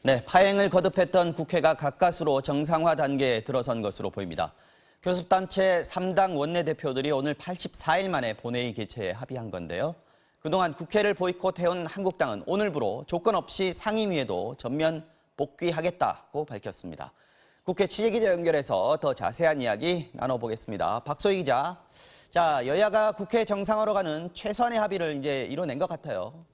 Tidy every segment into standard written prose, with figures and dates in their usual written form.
네, 파행을 거듭했던 국회가 가까스로 정상화 단계에 들어선 것으로 보입니다. 교섭단체 3당 원내대표들이 오늘 84일 만에 본회의 개최에 합의한 건데요. 그동안 국회를 보이콧해온 한국당은 오늘부로 조건 없이 상임위에도 전면 복귀하겠다고 밝혔습니다. 국회 취재기자 연결해서 더 자세한 이야기 나눠보겠습니다. 박소희 기자, 자, 여야가 국회 정상화로 가는 최소한의 합의를 이제 이뤄낸 것 같아요.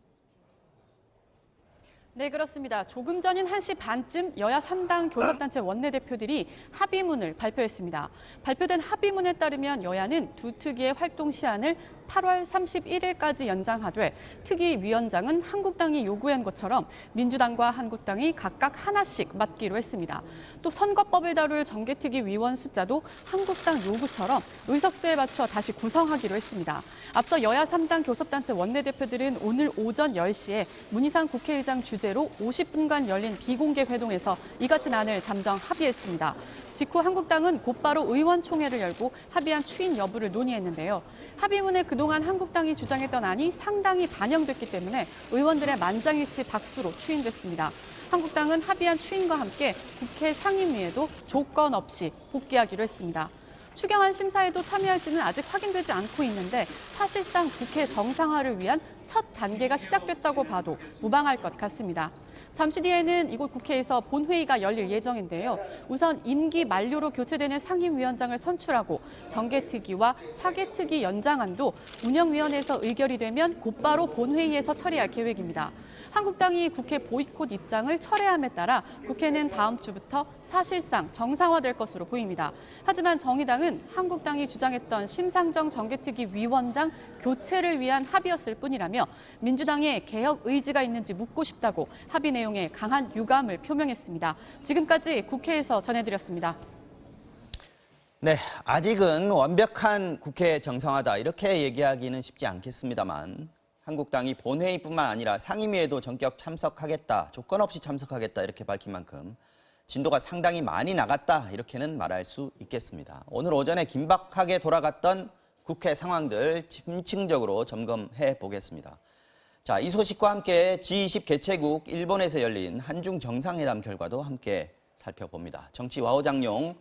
네, 그렇습니다. 조금 전인 1시 반쯤 여야 3당 교섭단체 원내대표들이 합의문을 발표했습니다. 발표된 합의문에 따르면 여야는 두 특위의 활동 시한을 8월 31일까지 연장하되 특위위원장은 한국당이 요구한 것처럼 민주당과 한국당이 각각 하나씩 맡기로 했습니다. 또 선거법을 다룰 정개특위 위원 숫자도 한국당 요구처럼 의석수에 맞춰 다시 구성하기로 했습니다. 앞서 여야 3당 교섭단체 원내대표들은 오늘 오전 10시에 문희상 국회의장 주재로 50분간 열린 비공개 회동에서 이 같은 안을 잠정 합의했습니다. 직후 한국당은 곧바로 의원총회를 열고 합의안 추인 여부를 논의했는데요. 합의문에 그동안 한국당이 주장했던 안이 상당히 반영됐기 때문에 의원들의 만장일치 박수로 추인됐습니다. 한국당은 합의안 추인과 함께 국회 상임위에도 조건 없이 복귀하기로 했습니다. 추경안 심사에도 참여할지는 아직 확인되지 않고 있는데 사실상 국회 정상화를 위한 첫 단계가 시작됐다고 봐도 무방할 것 같습니다. 잠시 뒤에는 이곳 국회에서 본회의가 열릴 예정인데요. 우선 임기 만료로 교체되는 상임위원장을 선출하고 정개특위와 사개특위 연장안도 운영위원회에서 의결이 되면 곧바로 본회의에서 처리할 계획입니다. 한국당이 국회 보이콧 입장을 철회함에 따라 국회는 다음 주부터 사실상 정상화될 것으로 보입니다. 하지만 정의당은 한국당이 주장했던 심상정 정개특위 위원장 교체를 위한 합의였을 뿐이라며 민주당의 개혁 의지가 있는지 묻고 싶다고 합의 내용에 강한 유감을 표명했습니다. 지금까지 국회에서 전해드렸습니다. 네, 아직은 완벽한 국회 정상화다 이렇게 얘기하기는 쉽지 않겠습니다만 한국당이 본회의뿐만 아니라 상임위에도 전격 참석하겠다, 조건 없이 참석하겠다 이렇게 밝힌 만큼 진도가 상당히 많이 나갔다 이렇게는 말할 수 있겠습니다. 오늘 오전에 긴박하게 돌아갔던 국회 상황들 심층적으로 점검해 보겠습니다. 자, 이 소식과 함께 G20 개최국 일본에서 열린 한중 정상회담 결과도 함께 살펴봅니다. 정치 와우장룡,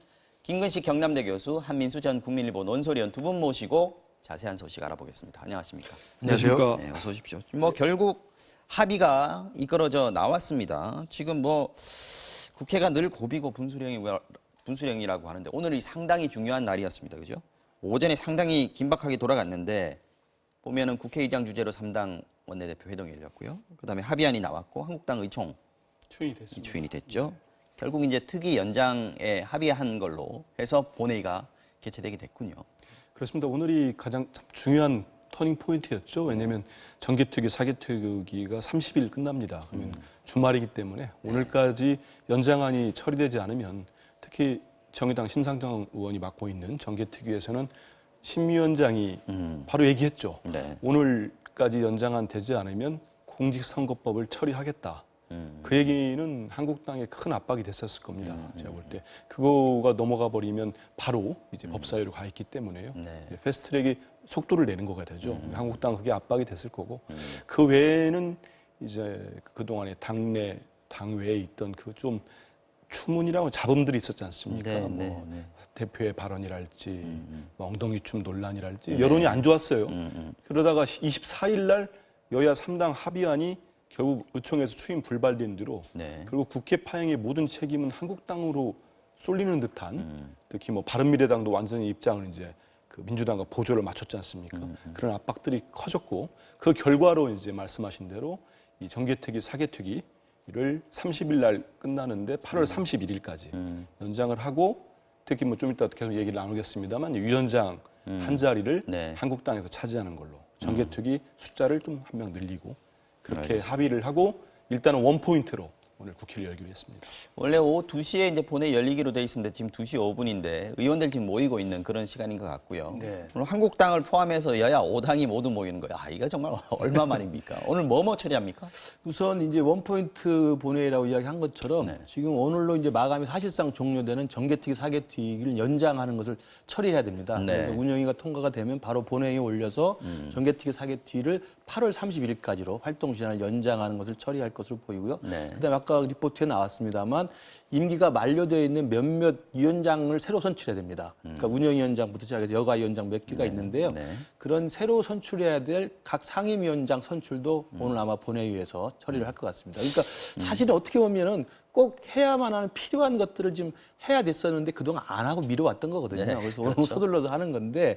김근식 경남대 교수, 한민수 전 국민일보 논설위원 두 분 모시고 자세한 소식 알아보겠습니다. 안녕하십니까? 안녕하십니까? 네, 어서 오십시오. 결국 합의가 이끌어져 나왔습니다. 지금 국회가 늘 고비고 분수령이라고 하는데 오늘이 상당히 중요한 날이었습니다. 그죠? 오전에 상당히 긴박하게 돌아갔는데 보면은 국회의장 주재로 3당 원내대표 회동이 열렸고요. 그다음에 합의안이 나왔고 한국당 의총 추인이 됐죠. 결국 이제 특위 연장에 합의한 걸로 해서 본회의가 개최되게 됐군요. 그렇습니다. 오늘이 가장 중요한 터닝 포인트였죠. 왜냐하면 정개특위, 사개특위가 30일 끝납니다. 그러면 주말이기 때문에 오늘까지 연장안이 처리되지 않으면 특히 정의당 심상정 의원이 맡고 있는 정개특위에서는 심위원장이 바로 얘기했죠. 네. 오늘까지 연장안 되지 않으면 공직선거법을 처리하겠다. 그 얘기는 한국당에 큰 압박이 됐었을 겁니다. 제가 볼 때. 그거가 넘어가 버리면 바로 이제 법사위로 가 있기 때문에요. 네. 패스트트랙이 속도를 내는 거가 되죠. 한국당 그게 압박이 됐을 거고. 그 외에는 이제 그동안에 당외에 있던 그 좀 추문이라고 잡음들이 있었지 않습니까? 네. 대표의 발언이랄지, 엉덩이 춤 논란이랄지 여론이 안 좋았어요. 그러다가 24일 날 여야 3당 합의안이 결국 의총에서 추인 불발된 뒤로 결국 국회 파행의 모든 책임은 한국당으로 쏠리는 듯한 특히 바른미래당도 완전히 입장을 이제 그 민주당과 보조를 맞췄지 않습니까? 그런 압박들이 커졌고 그 결과로 이제 말씀하신 대로 이 정개특위, 사개특위를 30일 날 끝나는데 8월 31일까지 연장을 하고 특히 좀 이따 계속 얘기를 나누겠습니다만 위원장 한 자리를 한국당에서 차지하는 걸로 정개특위 숫자를 좀 한 명 늘리고 그렇게 합의를 하고 일단은 원포인트로 오늘 국회를 열기로 했습니다. 원래 오후 2시에 이제 본회의 열리기로 돼 있습니다. 지금 2시 5분인데 의원들 지금 모이고 있는 그런 시간인 것 같고요. 네. 오늘 한국당을 포함해서 여야 5당이 모두 모이는 거예요. 이거 정말 얼마 만입니까? 오늘 뭐 처리합니까? 우선 이제 원포인트 본회의라고 이야기한 것처럼 네. 지금 오늘로 이제 마감이 사실상 종료되는 정개특위, 사개특위를 연장하는 것을 처리해야 됩니다. 네. 그래서 운영위가 통과가 되면 바로 본회의에 올려서 정개특위, 사개특위를 8월 31일까지로 활동 시한을 연장하는 것을 처리할 것으로 보이고요. 네. 그다음에 아까 아까 리포트에 나왔습니다만 임기가 만료되어 있는 몇몇 위원장을 새로 선출해야 됩니다. 그러니까 운영위원장부터 시작해서 여가위원장 몇 개가 있는데요. 그런 새로 선출해야 될 각 상임위원장 선출도 오늘 아마 본회의에서 처리를 할 것 같습니다. 그러니까 사실은 어떻게 보면은 꼭 해야만 하는 필요한 것들을 지금 해야 됐었는데 그동안 안 하고 미뤄왔던 거거든요. 네, 그래서 오늘 그렇죠. 서둘러서 하는 건데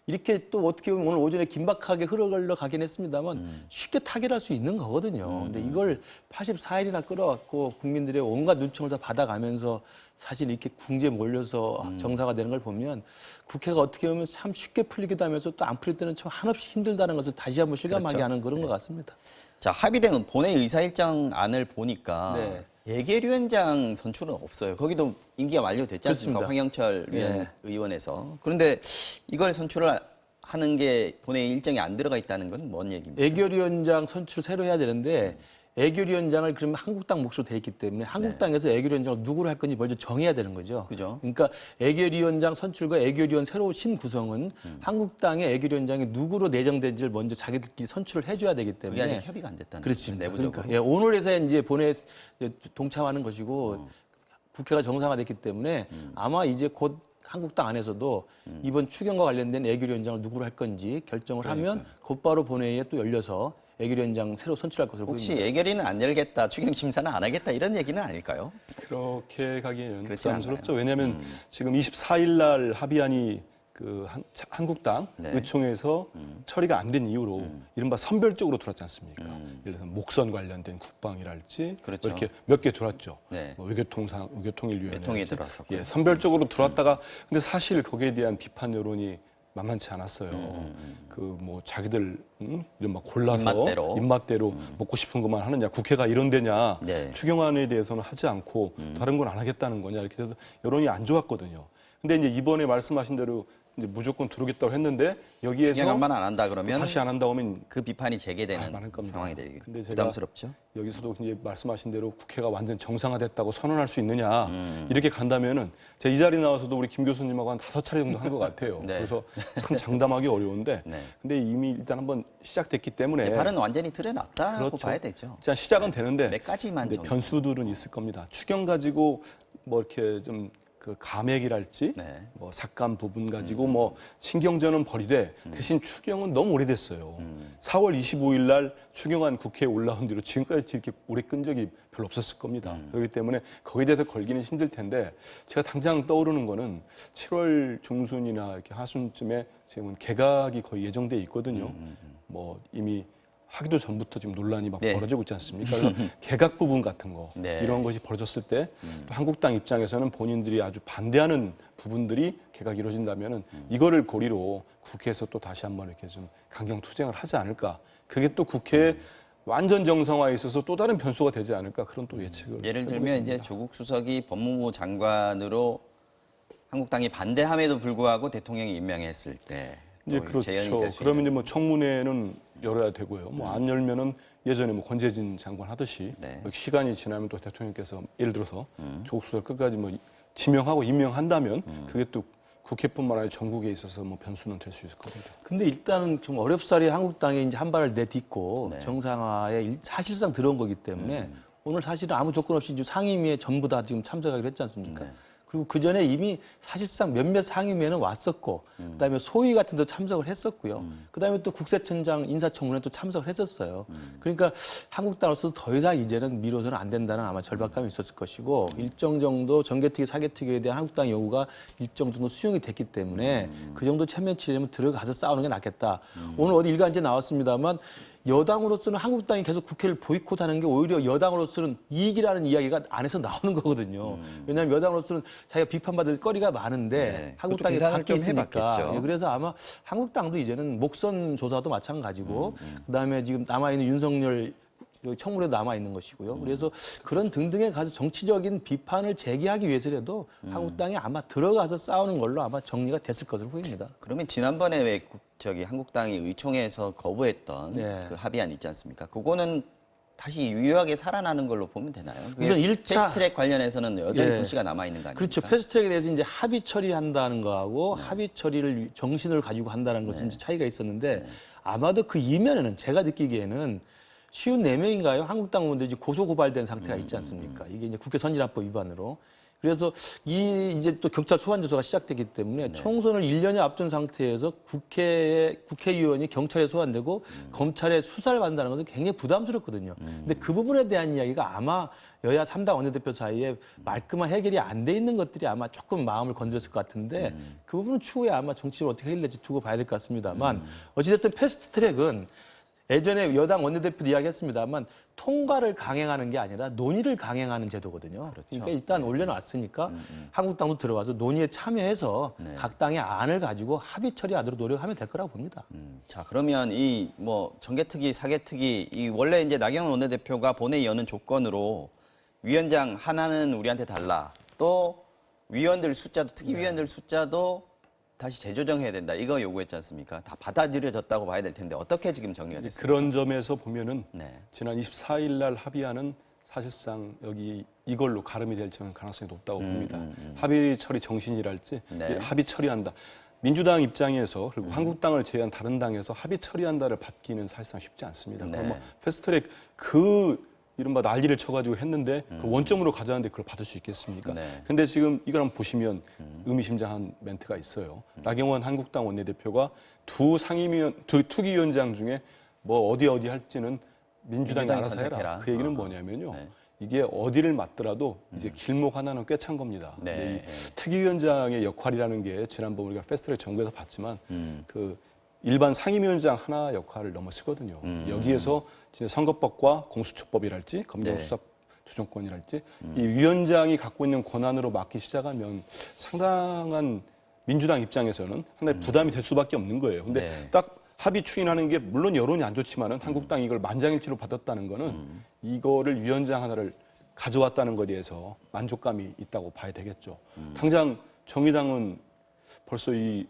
이렇게 또 어떻게 보면 오늘 오전에 긴박하게 흘러가려 가긴 했습니다만 쉽게 타결할 수 있는 거거든요. 근데 이걸 84일이나 끌어왔고 국민들의 온갖 눈총을 다 받아가면서 사실 이렇게 궁지에 몰려서 정사가 되는 걸 보면 국회가 어떻게 보면 참 쉽게 풀리기도 하면서 또 안 풀릴 때는 참 한없이 힘들다는 것을 다시 한번 실감하게 그렇죠. 하는 그런 것 같습니다. 자, 합의된 본회의 의사일정안을 보니까 네. 예결위원장 선출은 없어요. 거기도 임기가 만료됐지 않습니까? 그렇습니다. 황영철 네. 의원에서. 그런데 이걸 선출을 하는 게 본회의 일정에 안 들어가 있다는 건 뭔 얘기입니까? 애결위원장 선출을 새로 해야 되는데 애결위원장을 그러면 한국당 몫으로 돼 있기 때문에 한국당에서 애결위원장을 누구로 할 건지 먼저 정해야 되는 거죠. 그죠. 그러니까 애결위원장 선출과 애결위원 새로 신구성은 한국당의 애결위원장이 누구로 내정된지를 먼저 자기들끼리 선출을 해줘야 되기 그게 때문에 아직 협의가 안 됐다는 그렇습니다. 거죠, 내부적으로. 그러니까, 예, 오늘에서 이제 본회에 동참하는 것이고 국회가 정상화됐기 때문에 아마 이제 곧 한국당 안에서도 이번 추경과 관련된 애결위원장을 누구로 할 건지 결정을 하면 곧바로 본회의에 또 열려서 애결위원장 새로 선출할 것으로 혹시 보입니다. 예결위는 안 열겠다, 추경 심사는 안 하겠다 이런 얘기는 아닐까요? 그렇게 가기에는 그렇지 부담스럽죠. 왜냐하면 지금 24일 날 합의안이 그 한국당 네. 의총에서 처리가 안 된 이유로 이른바 선별적으로 들어왔지 않습니까? 예를 들어서 목선 관련된 국방이랄지 그렇죠. 이렇게 몇 개 들어왔죠. 네. 뭐 외교통일위원회 외통이 들어왔었고요. 예, 선별적으로 들어왔다가 근데 사실 거기에 대한 비판 여론이 만만치 않았어요. 그 뭐 자기들 이런 막 골라서 입맛대로 먹고 싶은 것만 하느냐, 국회가 이런 데냐, 네. 추경안에 대해서는 하지 않고 다른 건 안 하겠다는 거냐 이렇게 돼서 여론이 안 좋았거든요. 근데 이제 이번에 말씀하신 대로 이제 무조건 들어오겠다고 했는데 여기에서 추경안만 안 한다 그러면 다시 안 한다고 하면 그 비판이 재개되는 많을 겁니다. 상황이 되기 근데 제가 부담스럽죠. 여기서도 이제 말씀하신 대로 국회가 완전 정상화됐다고 선언할 수 있느냐 이렇게 간다면은 제가 이 자리 나와서도 우리 김 교수님하고 한 5차례 정도 한 것 같아요. 네. 그래서 참 장담하기 어려운데 네. 근데 이미 일단 한번 시작됐기 때문에 발은 완전히 드러났다고 그렇죠. 봐야 되죠. 일단 시작은 되는데 몇 가지만 근데 정도. 변수들은 있을 겁니다. 추경 가지고 뭐 이렇게 좀 그 감액이랄지 네. 뭐 삭감 부분 가지고 뭐 신경전은 벌이되 대신 추경은 너무 오래됐어요. 4월 25일 날 추경안 국회에 올라온 뒤로 지금까지 이렇게 오래 끈 적이 별로 없었을 겁니다. 그렇기 때문에 거기에 대해서 걸기는 힘들 텐데 제가 당장 떠오르는 거는 7월 중순이나 이렇게 하순쯤에 지금은 개각이 거의 예정돼 있거든요. 뭐 이미 하기도 전부터 지금 논란이 막 네. 벌어지고 있지 않습니까? 그래서 개각 부분 같은 거 네. 이런 것이 벌어졌을 때 또 한국당 입장에서는 본인들이 아주 반대하는 부분들이 개각이 이루어진다면은 이거를 고리로 국회에서 또 다시 한번 이렇게 좀 강경 투쟁을 하지 않을까? 그게 또 국회 완전 정상화에 있어서 또 다른 변수가 되지 않을까? 그런 또 예측을 예를 해보게 들면 됩니다. 이제 조국 수석이 법무부 장관으로 한국당이 반대함에도 불구하고 대통령이 임명했을 때 예, 또 재연이 그렇죠. 될수 그러면 있는. 이제 뭐 청문회는 열어야 되고요. 뭐 안 열면은 예전에 뭐 권재진 장관 하듯이 네. 뭐 시간이 지나면 또 대통령께서 예를 들어서 조국 수석 끝까지 뭐 지명하고 임명한다면 그게 또 국회뿐만 아니라 전국에 있어서 뭐 변수는 될 수 있을 겁니다. 근데 일단은 좀 어렵사리 한국당이 이제 한 발을 내딛고 네. 정상화에 사실상 들어온 거기 때문에 오늘 사실은 아무 조건 없이 이제 상임위에 전부 다 지금 참석하기로 했지 않습니까? 네. 그리고 그 전에 이미 사실상 몇몇 상임위에는 왔었고, 그다음에 소위 같은 데 참석을 했었고요. 그다음에 또 국세청장 인사청문회 또 참석을 했었어요. 그러니까 한국당으로서 더 이상 이제는 미뤄서는 안 된다는 아마 절박감이 있었을 것이고, 일정 정도 정개특위 사개특위에 대한 한국당 요구가 일정 정도 수용이 됐기 때문에 그 정도 체면치려면 들어가서 싸우는 게 낫겠다. 오늘 어디 일간지에 나왔습니다만. 여당으로서는 한국당이 계속 국회를 보이콧하는 게 오히려 여당으로서는 이익이라는 이야기가 안에서 나오는 거거든요. 왜냐하면 여당으로서는 자기가 비판받을 거리가 많은데 네. 한국당이 그것도 함께 계산을 좀 있으니까. 해봤겠죠. 예, 그래서 아마 한국당도 이제는 목선 조사도 마찬가지고 그다음에 지금 남아있는 윤석열 청문회도 남아있는 것이고요. 그래서 그런 등등에 가서 정치적인 비판을 제기하기 위해서라도 한국당이 아마 들어가서 싸우는 걸로 아마 정리가 됐을 것으로 보입니다. 그러면 지난번에 왜 한국당이 의총에서 거부했던 네. 그 합의안 있지 않습니까? 그거는 다시 유효하게 살아나는 걸로 보면 되나요? 그게 우선 일차- 패스트트랙 관련해서는 여전히 예. 불씨가 남아 있는 거 아닙니까? 그렇죠. 패스트트랙에 대해서 이제 합의 처리한다는 거하고 합의 처리를 정신을 가지고 한다는 것은 이제 차이가 있었는데 아마도 그 이면에는 제가 느끼기에는 쉬운 4명인가요? 한국당 의원들이 이제 고소 고발된 상태가 있지 않습니까? 이게 이제 국회 선진화법 위반으로. 그래서 이제 또 경찰 소환 조사가 시작됐기 때문에 총선을 1년여 앞둔 상태에서 국회의원이 경찰에 소환되고 검찰에 수사를 받는다는 것은 굉장히 부담스럽거든요. 근데 그 부분에 대한 이야기가 아마 여야 3당 원내대표 사이에 말끔한 해결이 안 돼 있는 것들이 아마 조금 마음을 건드렸을 것 같은데 그 부분은 추후에 아마 정치를 어떻게 해결될지 두고 봐야 될 것 같습니다만 어찌됐든 패스트트랙은 예전에 여당 원내대표도 이야기했습니다만 통과를 강행하는 게 아니라 논의를 강행하는 제도거든요. 그렇죠. 그러니까 일단 올려놨으니까 한국당도 들어가서 논의에 참여해서 각 당의 안을 가지고 합의 처리하도록 노력하면 될 거라고 봅니다. 자, 그러면 이 뭐 정개특위, 사개특위 이 원래 이제 나경원 원내대표가 본회의 여는 조건으로 위원장 하나는 우리한테 달라. 또 위원들 숫자도 특위위원들 숫자도 다시 재조정해야 된다. 이거 요구했지 않습니까? 다 받아들여졌다고 봐야 될 텐데 어떻게 지금 정리가 됐습니까? 그런 점에서 보면은 네. 지난 24일 날 합의안은 사실상 여기 이걸로 가름이 될 가능성이 높다고 봅니다. 합의 처리 정신이랄지 네. 합의 처리한다. 민주당 입장에서 그리고 한국당을 제외한 다른 당에서 합의 처리한다를 받기는 사실상 쉽지 않습니다. 네. 그럼 뭐 패스트트랙 이른바 난리를 쳐가지고 했는데 그 원점으로 가자는데 그걸 받을 수 있겠습니까? 네. 근데 지금 이걸 한번 보시면 의미심장한 멘트가 있어요. 나경원 한국당 원내대표가 두 투기위원장 중에 뭐 어디 할지는 민주당이 민주당이 알아서 해라. 선택해라. 그 얘기는 뭐냐면요. 네. 이게 어디를 맞더라도 이제 길목 하나는 꿰찬 겁니다. 네. 근데 이 특위위원장의 역할이라는 게 지난번 우리가 패스트트랙 정부에서 봤지만 그 일반 상임위원장 하나 역할을 넘어서거든요. 여기에서 진짜 선거법과 공수처법이랄지 검경수사 조정권이랄지 이 위원장이 갖고 있는 권한으로 맡기 시작하면 상당한 민주당 입장에서는 상당히 부담이 될 수밖에 없는 거예요. 근데 네. 딱 합의 추인하는 게 물론 여론이 안 좋지만은 한국당이 이걸 만장일치로 받았다는 거는 이거를 위원장 하나를 가져왔다는 것에 대해서 만족감이 있다고 봐야 되겠죠. 당장 정의당은 벌써 이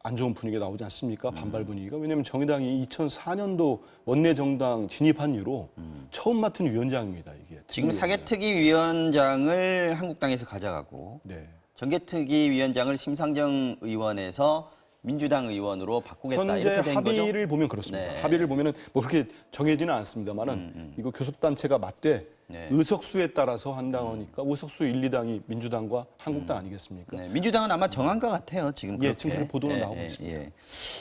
안 좋은 분위기가 나오지 않습니까? 반발 분위기가. 왜냐하면 정의당이 2004년도 원내 정당 진입한 이후로 처음 맡은 위원장입니다. 이게 지금 사개특위위원장을 한국당에서 가져가고 네. 정개특위위원장을 심상정 의원에서 민주당 의원으로 바꾸겠다 현재 이렇게 된 거죠? 합의를 보면 그렇습니다. 네. 합의를 보면은 뭐 그렇게 정해지는 않습니다만은 이거 교섭단체가 맞되 네. 의석수에 따라서 한다니까 의석수 1, 2당이 민주당과 한국당 아니겠습니까? 네, 민주당은 아마 정한 것 같아요. 지금 예, 그렇게. 지금 그런 보도는 나오고 있습니다.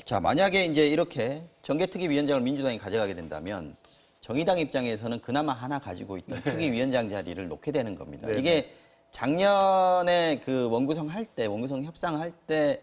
자, 만약에 이제 이렇게 정개특위위원장을 민주당이 가져가게 된다면 정의당 입장에서는 그나마 하나 가지고 있던 특위위원장 자리를 놓게 되는 겁니다. 네. 이게 작년에 그 원구성 협상할 때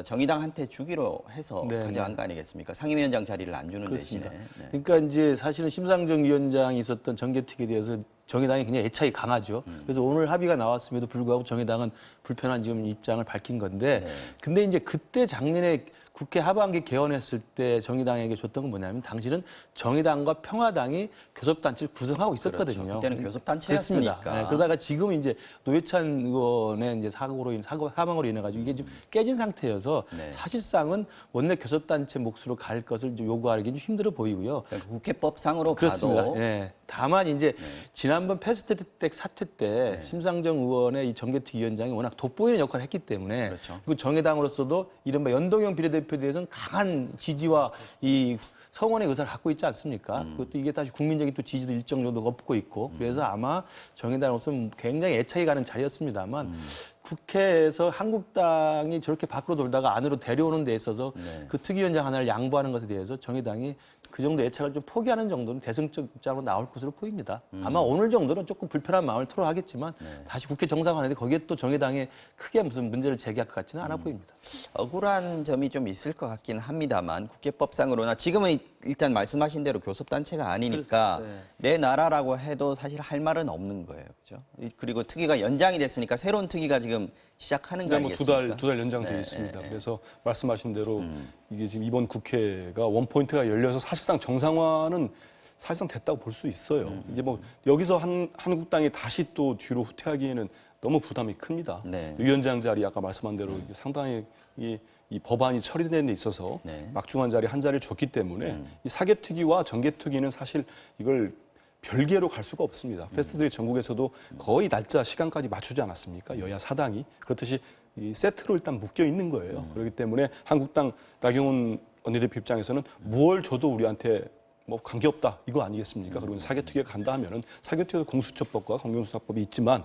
정의당한테 주기로 해서 네, 가져간 네. 거 아니겠습니까? 상임위원장 자리를 안 주는 그렇습니다. 대신에. 네. 그러니까 이제 사실은 심상정 위원장이 있었던 정개특위에 대해서 정의당이 굉장히 애착이 강하죠. 그래서 오늘 합의가 나왔음에도 불구하고 정의당은 불편한 지금 입장을 밝힌 건데, 근데 이제 그때 작년에 국회 하반기 개원했을 때 정의당에게 줬던 건 뭐냐면 당시는 정의당과 평화당이 교섭단체를 구성하고 있었거든요. 그렇죠. 그때는 교섭단체였으니까. 그렇습니다. 네, 그러다가 지금 이제 노회찬 의원의 이제 사망으로 인해 가지고 이게 좀 깨진 상태여서 네. 사실상은 원내 교섭단체 몫으로 갈 것을 좀 요구하기 좀 힘들어 보이고요. 그러니까 국회법상으로 그렇습니다. 봐도 예. 다만 이제 지난번 패스트트랙 사태 때 심상정 의원의 이 정개특위위원장이 워낙 돋보이는 역할을 했기 때문에 그렇죠. 그리고 정의당으로서도 이른바 연동형 비례대표에 대해서는 강한 지지와 이 성원의 의사를 갖고 있지 않습니까? 그것도 이게 다시 국민적인 또 지지도 일정 정도 얻고 있고 그래서 아마 정의당으로서는 굉장히 애착이 가는 자리였습니다만 국회에서 한국당이 저렇게 밖으로 돌다가 안으로 데려오는 데 있어서 그 특위위원장 하나를 양보하는 것에 대해서 정의당이 그 정도 애착을 좀 포기하는 정도는 대승적 입장으로 나올 것으로 보입니다. 아마 오늘 정도는 조금 불편한 마음을 토로하겠지만 다시 국회 정상화하는데 거기에 또 정의당에 크게 무슨 문제를 제기할 것 같지는 않아 보입니다. 억울한 점이 좀 있을 것 같긴 합니다만 국회법상으로나 지금은 일단 말씀하신 대로 교섭단체가 아니니까 그렇습니다. 내 나라라고 해도 사실 할 말은 없는 거예요. 그죠? 그리고 특위가 연장이 됐으니까 새로운 특위가 지금 시작하는 거 아니겠습니까? 두 달 연장돼 있습니다. 그래서 말씀하신 대로 이게 지금 이번 국회가 원포인트가 열려서 사실상 정상화는 사실상 됐다고 볼 수 있어요. 이제 뭐 여기서 한국당이 다시 또 뒤로 후퇴하기에는 너무 부담이 큽니다. 네. 위원장 자리 아까 말씀한 대로 상당히 이 법안이 처리되는 데 있어서 막중한 자리 한 자리를 줬기 때문에 이 사개특위와 정개특위는 사실 이걸 별개로 갈 수가 없습니다. 패스트트랙 전국에서도 거의 날짜 시간까지 맞추지 않았습니까? 여야 사당이 그렇듯이 이 세트로 일단 묶여 있는 거예요. 그렇기 때문에 한국당 나경원 원내대표 입장에서는 뭘 줘도 우리한테 뭐 관계없다 이거 아니겠습니까? 그리고 사개특위에 간다 하면은 사개특위에서 공수처법과 검경수사법이 있지만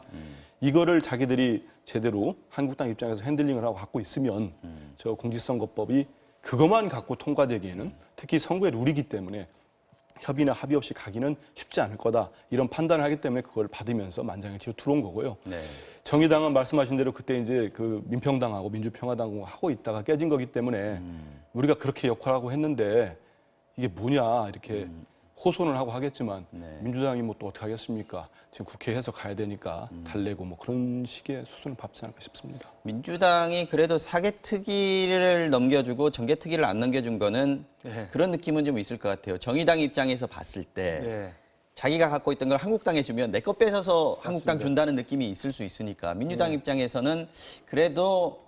이거를 자기들이 제대로 한국당 입장에서 핸들링을 하고 갖고 있으면 저 공직선거법이 그것만 갖고 통과되기에는 특히 선거의 룰이기 때문에 협의나 합의 없이 가기는 쉽지 않을 거다 이런 판단을 하기 때문에 그걸 받으면서 만장일치로 들어온 거고요. 네. 정의당은 말씀하신 대로 그때 이제 그 민평당하고 민주평화당하고 하고 있다가 깨진 거기 때문에 우리가 그렇게 역할하고 했는데 이게 뭐냐 이렇게 호소는 하고 하겠지만 민주당이 뭐 또 어떻게 하겠습니까? 지금 국회에서 가야 되니까 달래고 뭐 그런 식의 수순을 밟지 않을까 싶습니다. 민주당이 그래도 사개특위를 넘겨주고 정개특위를 안 넘겨준 거는 네. 그런 느낌은 좀 있을 것 같아요. 정의당 입장에서 봤을 때 네. 자기가 갖고 있던 걸 한국당에 주면 내 거 뺏어서 한국당 준다는 느낌이 있을 수 있으니까 민주당 입장에서는 그래도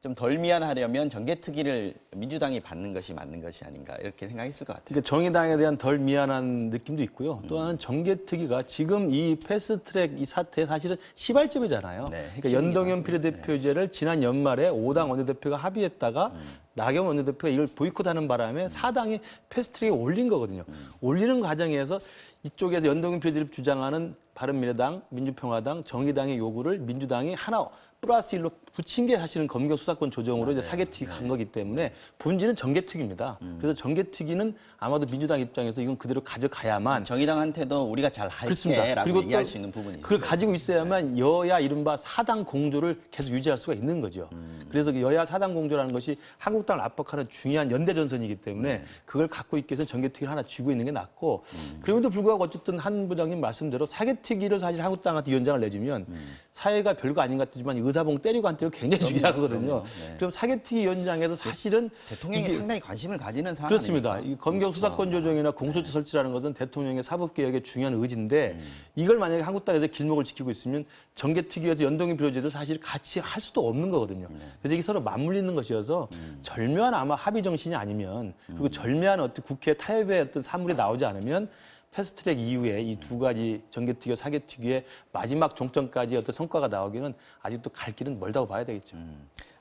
좀 덜 미안하려면 정개특위를 민주당이 받는 것이 맞는 것이 아닌가 이렇게 생각했을 것 같아요. 그러니까 정의당에 대한 덜 미안한 느낌도 있고요. 또 하나는 정개특위가 지금 이 패스트트랙 이 사태 사실은 시발점이잖아요. 네, 그러니까 핵심이기도 연동형 하고요. 비례대표제를 지난 연말에 5당 원내대표가 합의했다가 나경원 원내대표가 이걸 보이콧하는 바람에 4당이 패스트트랙에 올린 거거든요. 올리는 과정에서 이쪽에서 연동형 비례대표를 주장하는 바른미래당, 민주평화당, 정의당의 요구를 민주당이 하나 플러스 1로 붙인 게 사실은 검경 수사권 조정으로 이제 사개특위 간 거기 때문에 본질은 정개특위입니다. 그래서 정개특위는 아마도 민주당 입장에서 이건 그대로 가져가야만 정의당한테도 우리가 잘 그렇습니다. 할게라고 그리고 얘기할 또 수 있는 부분이 있어요. 그걸 가지고 있어야만 여야 이른바 사당 공조를 계속 유지할 수가 있는 거죠. 그래서 그 여야 사당 공조라는 것이 한국당을 압박하는 중요한 연대 전선이기 때문에 그걸 갖고 있기 위해서 정개특위를 하나 쥐고 있는 게 낫고 그럼에도 불구하고 어쨌든 한 부장님 말씀대로 사개특위를 사실 한국당한테 위원장을 내주면 사회가 별거 아닌 것 같지만 의사봉 때리고 안 때리고 굉장히 중요하거든요. 네. 그럼 사개특위 위원장에서 사실은 대통령이 이게 상당히 관심을 가지는 사안 그렇습니다. 아닙니까? 이 검경 수사권 조정이나 공수처 설치라는 것은 대통령의 사법개혁의 중요한 의지인데 이걸 만약에 한국당에서 길목을 지키고 있으면 정개특위에서 연동형 비례제도 사실 같이 할 수도 없는 거거든요. 그래서 이게 서로 맞물리는 것이어서 절묘한 아마 합의 정신이 아니면 그리고 절묘한 어떤 국회 타협의 어떤 사물이 나오지 않으면 패스트트랙 이후에 이 두 가지 정개특위와 사개특위의 마지막 종점까지 어떤 성과가 나오기는 아직도 갈 길은 멀다고 봐야 되겠죠.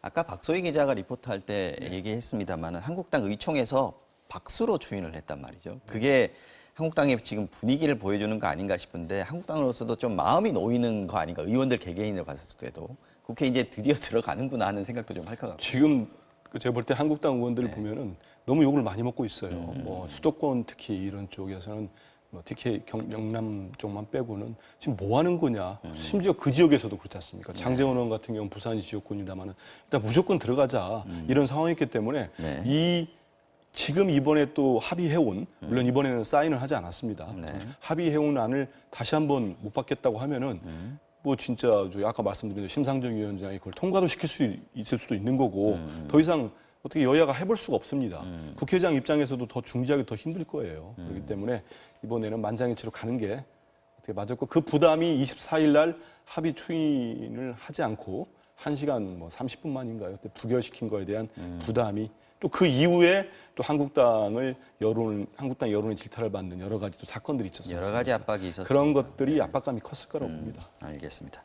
아까 박소희 기자가 리포트할 때 얘기했습니다만 한국당 의총에서 박수로 추인을 했단 말이죠. 그게 한국당의 지금 분위기를 보여주는 거 아닌가 싶은데 한국당으로서도 좀 마음이 놓이는 거 아닌가. 의원들 개개인을 봤을 때도 국회 이제 드디어 들어가는구나 하는 생각도 좀 할 것 같고. 지금 제가 볼 때 한국당 의원들을 보면은 너무 욕을 많이 먹고 있어요. 뭐 수도권 특히 이런 쪽에서는 뭐 특히 영남 쪽만 빼고는 지금 뭐 하는 거냐. 심지어 그 지역에서도 그렇지 않습니까? 장제원 의원 같은 경우는 부산이 지역군이다마는 일단 무조건 들어가자 이런 상황이기 때문에 네. 이 지금 이번에 또 합의해온 물론 이번에는 사인을 하지 않았습니다. 합의해온 안을 다시 한번 못 받겠다고 하면은 뭐 진짜 저 아까 말씀드린 대로 심상정 위원장이 그걸 통과도 시킬 수 있을 수도 있는 거고 더 이상 어떻게 여야가 해볼 수가 없습니다. 국회의장 입장에서도 더 중지하기 더 힘들 거예요. 그렇기 때문에 이번에는 만장일치로 가는 게 어떻게 맞았고 그 부담이 24일 날 합의 추인을 하지 않고 1시간 뭐 30분 만인가요? 그때 부결시킨 거에 대한 부담이 또 그 이후에 또 한국당 여론의 질타를 받는 여러 가지 또 사건들이 있었어요. 여러 가지 압박이 있었습니다. 그런 것들이 압박감이 컸을 거라고 봅니다. 알겠습니다.